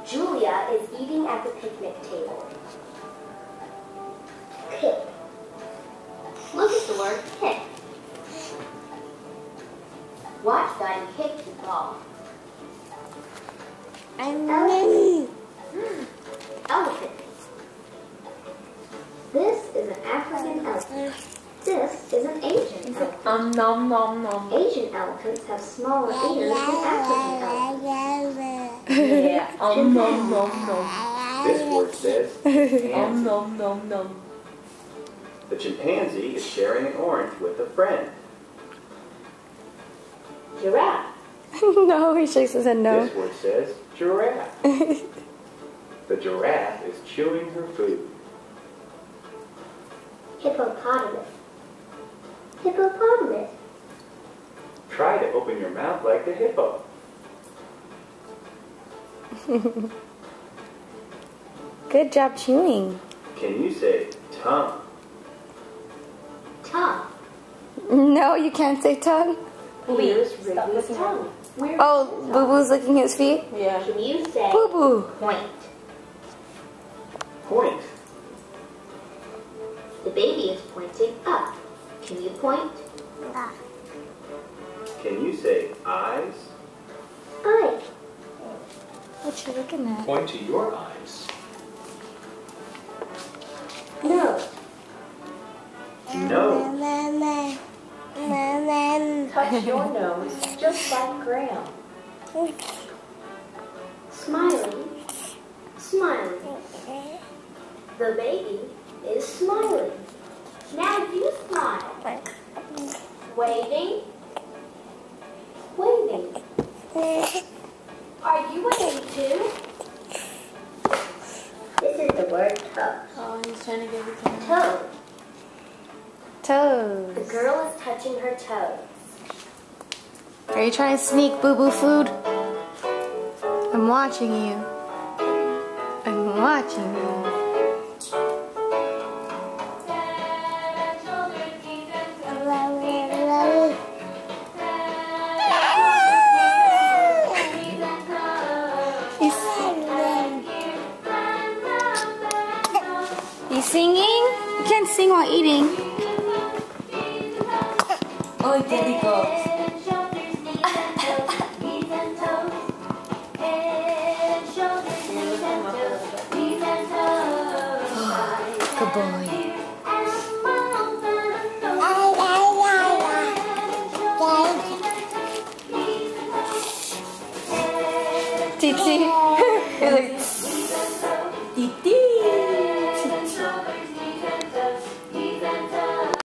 Julia is eating at the picnic table. Kick. Look at the word kick. Watch Daddy kick the ball. Elephant. Elephant. This is an African elephant. This is an Asian elephant. Nom nom nom. Asian elephants have smaller ears than African elephants. Yeah. Nom nom nom. This word says chimpanzee. Nom nom nom. The chimpanzee is sharing an orange with a friend. Giraffe. No, he shakes his head no. This word says giraffe. The giraffe is chewing her food. Hippopotamus. Hippopotamus. Try to open your mouth like the hippo. Good job chewing. Can you say tongue? Tongue. No, you can't say tongue. Here's Wrigley's tongue. Oh, Boo Boo's licking his feet? Yeah. Can you say Boo Boo. point? Point. The baby is pointing up. Can you point? Can you say eyes? Eye. What you looking at? Point to your eyes. Nose. Nose. Touch your nose just like Graham. Smiling. Smiling. The baby is smiling. Now you smile. Waving. Waving. Are you waving too? This is the word toe. Oh, he's trying to give it to him. Toe. The Toes. girl is touching her toes. Are you trying to sneak Boo Boo food? I'm watching you. I'm watching you. You singing? You can't sing while eating. Oh, there he goes. Good boy. Titi. He's like, Titi.